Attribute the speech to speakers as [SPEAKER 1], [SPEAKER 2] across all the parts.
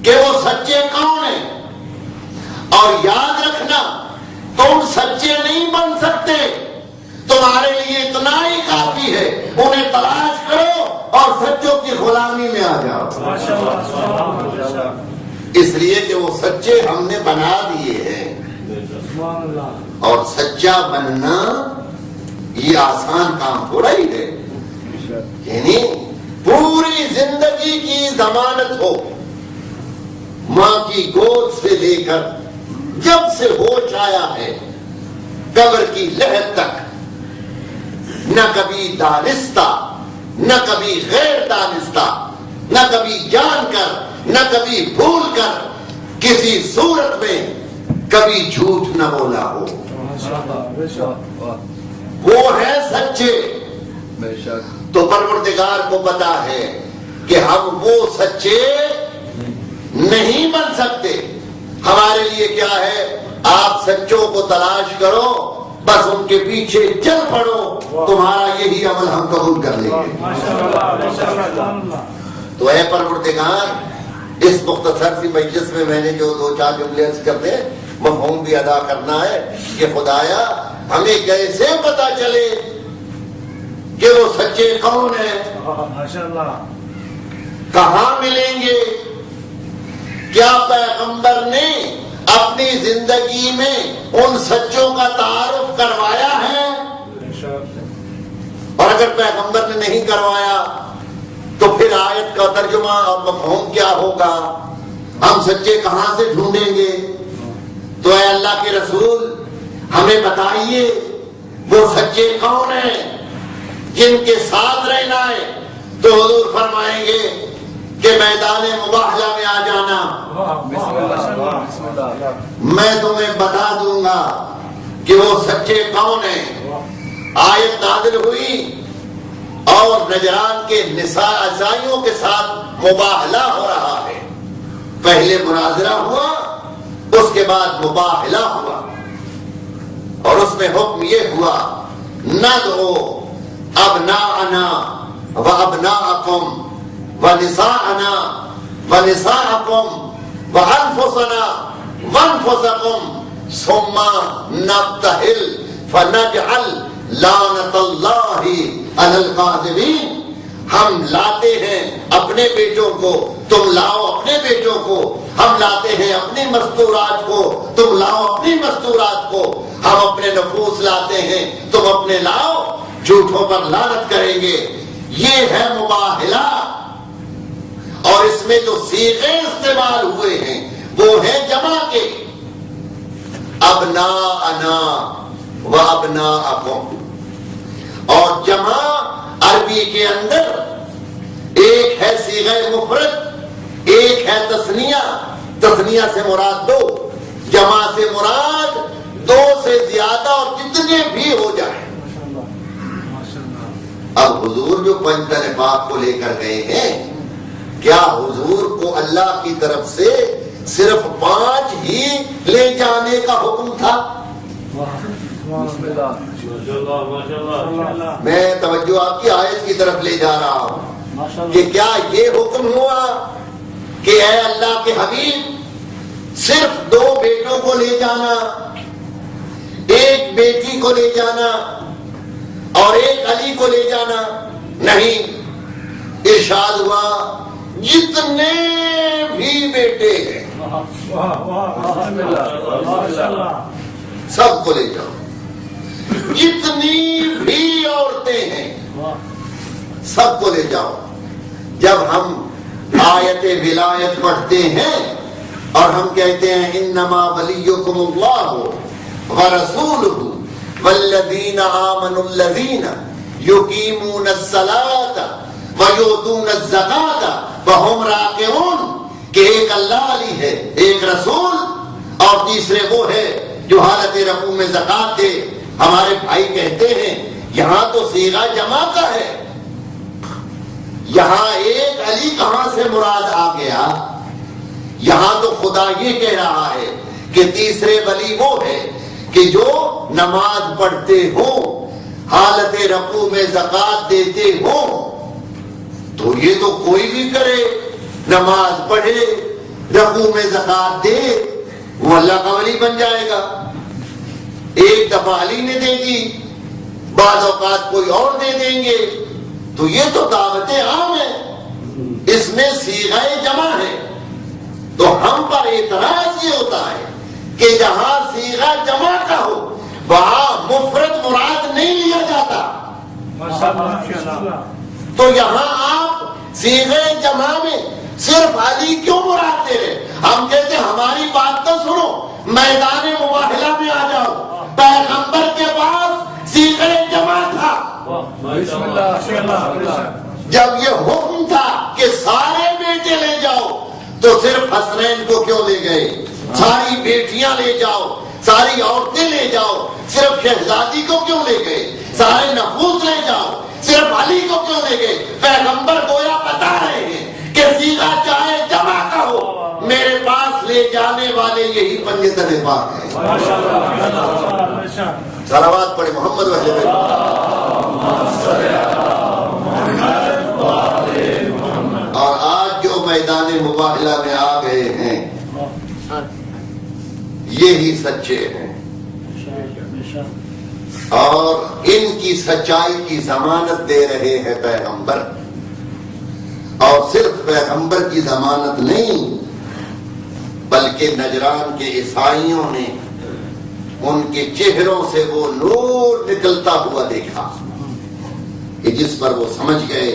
[SPEAKER 1] کہ وہ سچے کون ہیں، اور یاد رکھنا تم سچے نہیں بن سکتے، تمہارے لیے اتنا ہی کافی ہے انہیں تلاش کرو اور سچوں کی غلامی میں آ جاؤ، اس لیے کہ وہ سچے ہم نے بنا دیے ہیں۔ اور سچا بننا یہ آسان کام تھوڑا ہی ہے، یعنی پوری زندگی کی ضمانت ہو، ماں کی گود سے لے کر جب سے ہوش آیا ہے قبر کی لہر تک، نہ کبھی دانستہ نہ کبھی غیر دانستہ، نہ کبھی جان کر نہ کبھی بھول کر، کسی صورت میں کبھی جھوٹ نہ بولا ہو، وہ ہے سچے۔ تو پروردگار کو پتا ہے کہ ہم وہ سچے نہیں بن سکتے، ہمارے لیے کیا ہے، آپ سچوں کو تلاش کرو، بس ان کے پیچھے چل پڑو، تمہارا یہی عمل ہم قبول کر لیں گے۔ تو اے پروردگار، اس مختصر سی مجلس میں نے جو دو چار جملے عرض کر دے، مفہوم بھی ادا کرنا ہے کہ خدایا ہمیں کیسے پتا چلے کہ وہ سچے کون ہیں، کہاں ملیں گے؟ کیا پیغمبر نے اپنی زندگی میں ان سچوں کا تعارف کروایا ہے؟ اور اگر پیغمبر نے نہیں کروایا تو پھر آیت کا ترجمہ اور مفہوم کیا ہوگا؟ ہم سچے کہاں سے ڈھونڈیں گے؟ تو اے اللہ کے رسول ہمیں بتائیے وہ سچے کون ہیں جن کے ساتھ رہنا ہے؟ تو حضور فرمائیں گے کہ میدان مباہلہ میں آ جانا، میں تمہیں بتا دوں گا کہ وہ سچے کون ہیں۔ آیت نازل ہوئی اور نجران کے نساء عیسائیوں کے ساتھ مباہلہ ہو رہا ہے، پہلے مناظرہ ہوا، اس کے بعد مباہلہ ہوا، اور اس میں حکم یہ ہوا ندعو ابناءنا و ابناءکم ونساءنا ونساءکم وانفسنا وانفسکم ثم نبتہل فنجعل لعنت اللہ علی الکاذبین۔ ہم لاتے ہیں اپنے بیٹوں کو، تم لاؤ اپنے بیٹوں کو، ہم لاتے ہیں اپنی مستورات کو، تم لاؤ اپنی مستورات کو، ہم اپنے نفوس لاتے ہیں، تم اپنے لاؤ، جھوٹوں پر لعنت کریں گے۔ یہ ہے مباہلہ، اور اس میں جو صیغے استعمال ہوئے ہیں وہ ہیں جمع کے، ابناءنا و ابناءکم، اور جمع عربی کے اندر ایک ہے صیغہ مفرد، ایک ہے تثنیہ، تثنیہ سے مراد دو، جمع سے مراد دو سے زیادہ اور جتنے بھی ہو جائیں۔ اب حضور جو پنجتن پاک کو لے کر گئے ہیں، کیا حضور کو اللہ کی طرف سے صرف 5 ہی لے جانے کا حکم تھا؟ میں توجہ آپ کی آیت کی طرف لے جا رہا ہوں کہ کیا یہ حکم ہوا کہ اے اللہ کے حبیب صرف 2 بیٹوں کو لے جانا، ایک بیٹی کو لے جانا اور ایک علی کو لے جانا؟ نہیں، ارشاد ہوا جتنے بھی بیٹے ہیں سب کو لے جاؤ، جتنی بھی عورتیں ہیں سب کو لے جاؤ۔ جب ہم آیت ولایت پڑھتے ہیں اور ہم کہتے ہیں انما ولیکم اللہ ورسولہ والذین آمنوا الذین یقیمون الصلاۃ ویؤتون الزکاۃ وہم راکعون، کہ ایک اللہ علی ہے، ایک رسول، اور تیسرے وہ ہے جو حالت رکوع میں زکات دے۔ ہمارے بھائی کہتے ہیں یہاں تو صیغہ جمع کا ہے، یہاں ایک علی کہاں سے مراد آ گیا؟ یہاں تو خدا یہ کہہ رہا ہے کہ تیسرے ولی وہ ہے کہ جو نماز پڑھتے ہوں، حالت رکوع میں زکات دیتے ہوں۔ تو یہ تو کوئی بھی کرے، نماز پڑھے، رقو میں زکات دے، وہ اللہ کا ولی بن جائے گا۔ ایک دفعہ علی نے دے دی، بعض اوقات کوئی اور دے دیں گے، تو یہ تو دعوت عام ہے، اس میں صیغہ جمع ہے۔ تو ہم پر اعتراض یہ ہوتا ہے کہ جہاں صیغہ جمع کا ہو وہاں مفرد مراد نہیں لیا جاتا، تو یہاں آپ صیغہ جمع میں صرف علی کیوں مراد دے رہے؟ ہم کہتے ہماری بات تو سنو، میدان مباہلہ میں آ جاؤ، پیغمبر کے پاس صیغہ جمع تھا، جب یہ حکم تھا کہ سارے بیٹے لے جاؤ تو صرف حسنین کو کیوں لے گئے؟ ساری بیٹیاں لے جاؤ، ساری عورتیں لے جاؤ، صرف شہزادی کو کیوں لے گئے؟ سارے نفوس لے جاؤ، صرف علی کو کیوں لے گئے؟ پیغمبر گویا بتا رہے ہیں کہ صیغہ چاہے جمع کا ہو، میرے پاس لے جانے والے یہی پنجتن پاک ہیں۔ صلوات پڑھے محمد و اہل بیت۔ اور آج جو میدان مباہلہ میں آ گئے ہیں یہی سچے ہیں، اور ان کی سچائی کی ضمانت دے رہے ہیں پیغمبر، اور صرف پیغمبر کی ضمانت نہیں بلکہ نجران کے عیسائیوں نے ان کے چہروں سے وہ نور نکلتا ہوا دیکھا کہ جس پر وہ سمجھ گئے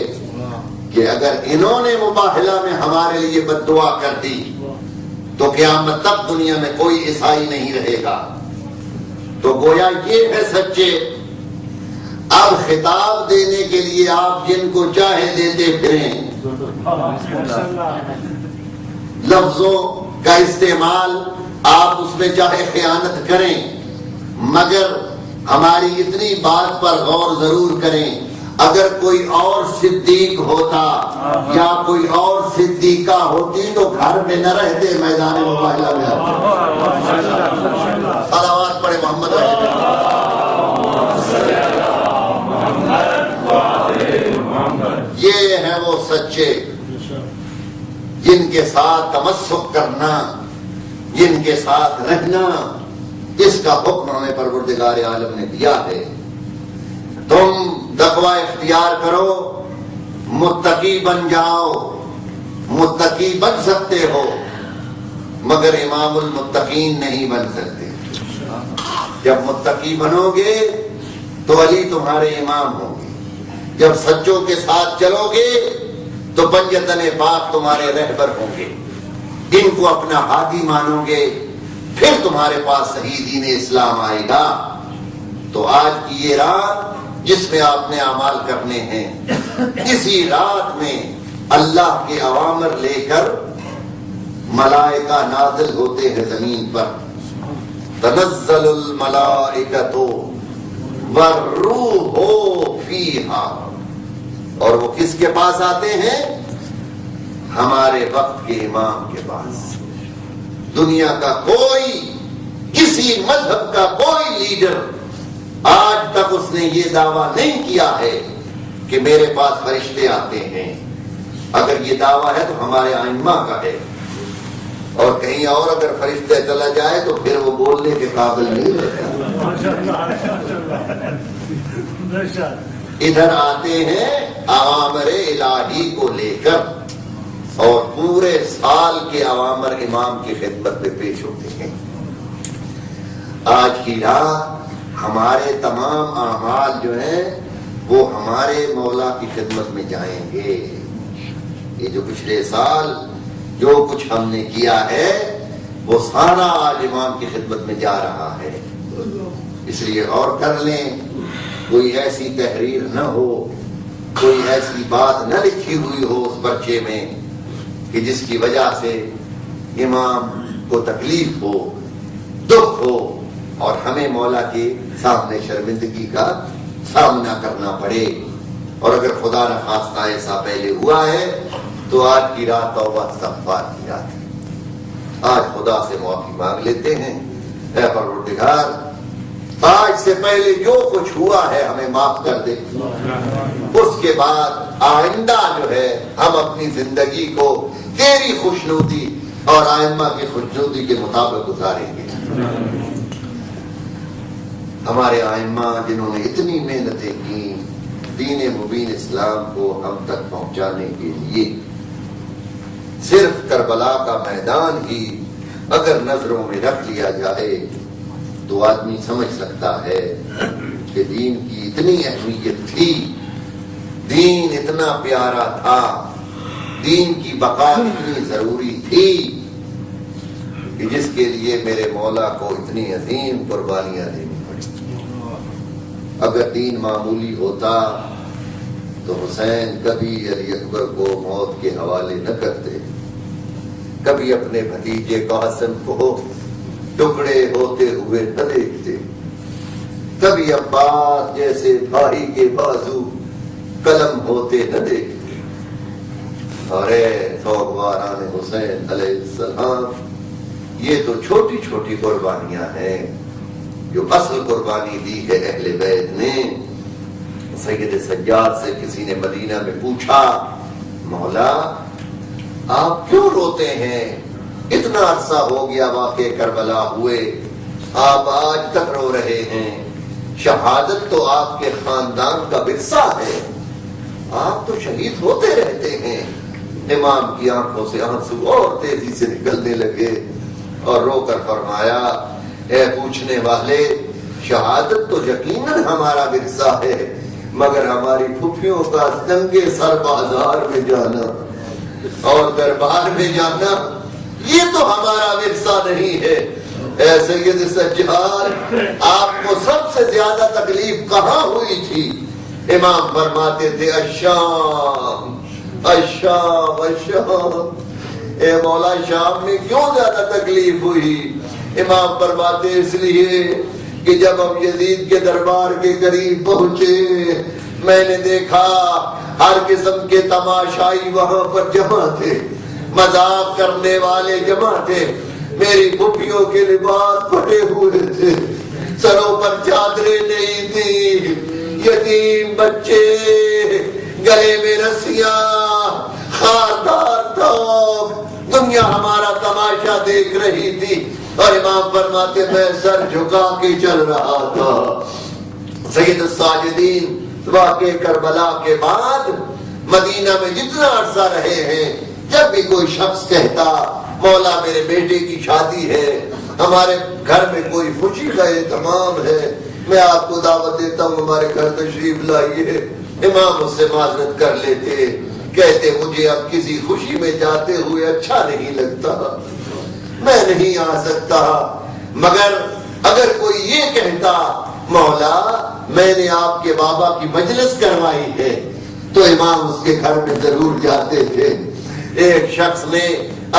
[SPEAKER 1] کہ اگر انہوں نے مباہلہ میں ہمارے لیے بد دعا کر دی تو قیامت تک دنیا میں کوئی عیسائی نہیں رہے گا۔ تو گویا یہ ہے سچے۔ اب خطاب دینے کے لیے آپ جن کو چاہے دیتے پھریں، لفظوں کا استعمال آپ اس میں چاہے خیانت کریں، مگر ہماری اتنی بات پر غور ضرور کریں، اگر کوئی اور صدیق ہوتا یا کوئی اور صدیقہ ہوتی تو گھر میں نہ رہتے، میدان مباہلہ میں آتے۔ صلوات پڑھے محمد یہ ہیں وہ سچے جن کے ساتھ تمسک کرنا، جن کے ساتھ رہنا، اس کا حکم ہمیں پروردگار عالم نے دیا ہے۔ تم تقوی اختیار کرو، متقی بن جاؤ، متقی بن سکتے ہو مگر امام المتقین نہیں بن سکتے۔ جب متقی بنو گے تو علی تمہارے امام ہوں گے، جب سچوں کے ساتھ چلو گے تو پنجتن پاک تمہارے رہبر ہوں گے، ان کو اپنا ہادی مانو گے، پھر تمہارے پاس صحیح دین اسلام آئے گا۔ تو آج کی یہ رات جس میں آپ نے اعمال کرنے ہیں، اسی رات میں اللہ کے اوامر لے کر ملائکہ نازل ہوتے ہیں زمین پر۔ تنزل الملائکۃ والروح فیہا، اور وہ کس کے پاس آتے ہیں؟ ہمارے وقت کے امام کے پاس۔ دنیا کا کوئی، کسی مذہب کا کوئی لیڈر آج تک اس نے یہ دعویٰ نہیں کیا ہے کہ میرے پاس فرشتے آتے ہیں۔ اگر یہ دعویٰ ہے تو ہمارے ائمہ کا ہے، اور کہیں اور اگر فرشتے چلا جائے تو پھر وہ بولنے کے قابل نہیں رہتا۔ ادھر آتے ہیں اوامر الہی کو لے کر، اور پورے سال کے اوامر امام کی خدمت میں پیش ہوتے ہیں۔ آج کی رات ہمارے تمام اعمال جو ہیں وہ ہمارے مولا کی خدمت میں جائیں گے۔ یہ جو پچھلے سال جو کچھ ہم نے کیا ہے وہ سارا آج امام کی خدمت میں جا رہا ہے۔ اس لیے غور کر لیں، کوئی ایسی تحریر نہ ہو، کوئی ایسی بات نہ لکھی ہوئی ہو اس پرچے میں کہ جس کی وجہ سے امام کو تکلیف ہو، دکھ ہو، اور ہمیں مولا کے سامنے شرمندگی کا سامنا کرنا پڑے۔ اور اگر خدا نہ خواستہ ایسا پہلے ہوا ہے تو آج کی رات توبہ استغفار کی رات ہے۔ آج خدا سے معافی مانگ لیتے ہیں، اے پروردگار آج سے پہلے جو کچھ ہوا ہے ہمیں معاف کر دے، اس کے بعد آئندہ جو ہے ہم اپنی زندگی کو تیری خوشنودی اور ائمہ کی خوشنودی کے مطابق گزاریں گے۔ ہمارے ائمہ جنہوں نے اتنی محنتیں کی دین مبین اسلام کو ہم تک پہنچانے کے لیے، صرف کربلا کا میدان ہی اگر نظروں میں رکھ لیا جائے تو آدمی سمجھ سکتا ہے کہ دین کی اتنی اہمیت تھی، دین اتنا پیارا تھا، دین کی بقا اتنی ضروری تھی کہ جس کے لیے میرے مولا کو اتنی عظیم قربانیاں دینی پڑی۔ اگر دین معمولی ہوتا تو حسین کبھی علی اکبر کو موت کے حوالے نہ کرتے، کبھی اپنے بھتیجے قاسم کو ٹکڑے ہوتے ہوئے نہ دیکھتے، کبھی عباس جیسے بھائی کے بازو قلم ہوتے نہ دیکھتے۔ اور اے سوگواران حسین علیہ السلام، یہ تو چھوٹی چھوٹی قربانیاں ہیں جو اصل قربانی دی ہے اہل بیت نے۔ سید سجاد سے کسی نے مدینہ میں پوچھا، مولا آپ کیوں روتے ہیں؟ اتنا عرصہ ہو گیا واقع کربلا ہوئے، آپ آج تک رو رہے ہیں، شہادت تو آپ کے خاندان کا ورثہ ہے، آپ تو شہید ہوتے رہتے ہیں۔ امام کی آنکھوں سے آنسو اور تیزی سے نکلنے لگے اور رو کر فرمایا، اے پوچھنے والے، شہادت تو یقیناً ہمارا ورثہ ہے، مگر ہماری پھوپھیوں کا ننگے سر بازار میں جانا اور دربار میں جانا یہ تو ہمارا ورثہ نہیں ہے۔ اے سید سجاد، آپ کو سب سے زیادہ تکلیف کہاں ہوئی تھی؟ امام فرماتے تھے، الشام الشام الشام۔ اے مولا، شام میں کیوں زیادہ تکلیف ہوئی؟ امام فرماتے اس لیے کہ جب ہم یزید کے دربار کے قریب پہنچے، میں نے دیکھا ہر قسم کے تماشائی وہاں پر جمع تھے، مذاق کرنے والے جمع تھے، میری پھوپھیوں کے لباس پھٹے ہوئے تھے، سروں پر چادریں نہیں تھی، یتیم بچے، گلے میں رسیاں، خاردار تھوک، دنیا ہمارا تماشا دیکھ رہی تھی۔ اور امام فرماتے میں سر جھکا کے چل رہا تھا۔ سید الساجدین واقع کربلا کے بعد مدینہ میں جتنا عرصہ رہے ہیں، جب بھی کوئی شخص کہتا مولا میرے بیٹے کی شادی ہے، ہمارے گھر میں کوئی خوشی کا اہتمام ہے، میں آپ کو دعوت دیتا ہوں ہمارے گھر تشریف لائیے، امام اس سے معذرت کر لیتے، کہتے مجھے اب کسی خوشی میں جاتے ہوئے اچھا نہیں لگتا، میں نہیں آ سکتا۔ مگر اگر کوئی یہ کہتا مولا میں نے آپ کے بابا کی مجلس کروائی ہے، تو امام اس کے گھر میں ضرور جاتے تھے۔ ایک شخص نے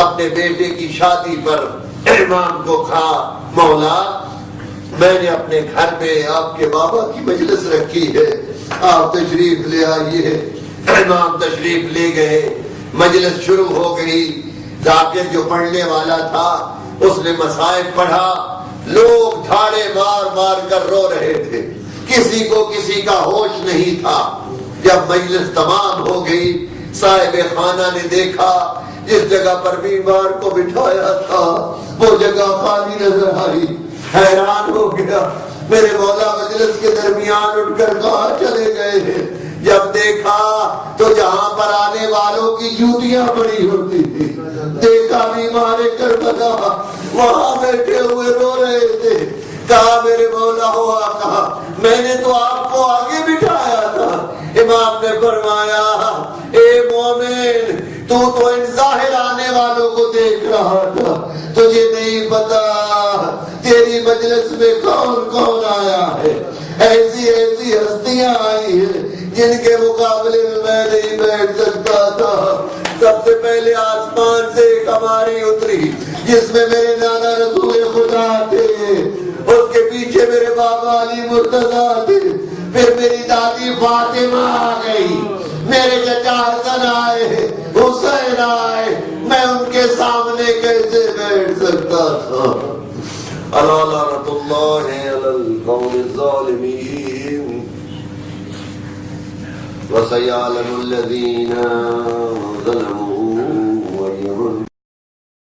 [SPEAKER 1] اپنے بیٹے کی شادی پر امام کو کہا، مولا میں نے اپنے گھر میں آپ کے بابا کی مجلس رکھی ہے، آپ تشریف لے آئیے۔ امام تشریف لے گئے، مجلس شروع ہو گئی، ذاکر جو پڑھنے والا تھا اس نے مصائب پڑھا، لوگ دھاڑے مار مار کر رو رہے تھے، کسی کو کسی کا ہوش نہیں تھا۔ جب مجلس تمام ہو گئی، صاحب خانہ نے دیکھا جس جگہ پر بیمار کو بٹھایا تھا وہ جگہ خالی نظر آئی، حیران ہو گیا، میرے مولا مجلس کے درمیان اٹھ کر کہاں چلے گئے ہیں؟ جب دیکھا تو جہاں پر آنے والوں کی جوتیاں پڑی ہوتی تھی، دیکھا بیمار کربلا وہاں بیٹھے ہوئے رو رہے تھے، کہا میرے مولا ہوا کہا، میں نے تو آپ کو آگے بٹھایا تھا۔ امام نے فرمایا، اے مومن تو ان ظاہر آنے والوں کو دیکھ رہا تھا، تجھے نہیں پتا تیری مجلس میں کون کون آیا ہے، ایسی ایسی ہستیاں آئی ہیں جن کے مقابلے میں نہیں بیٹھ سکتا تھا۔ سب سے پہلے آسمان سے ایک ہماری اتری جس میں میرے نانا رسول خدا تھے، اس کے پیچھے میرے بابا علی مرتضیٰ تھے، پھر میری دادی فاطمہ آ گئی، میرے چچا حسن آئے، حسین آئے، میں ان کے سامنے کیسے بیٹھ سکتا تھا؟ الا لعنۃ اللہ علی القوم الظالمین وسيعلم الذين ظلموا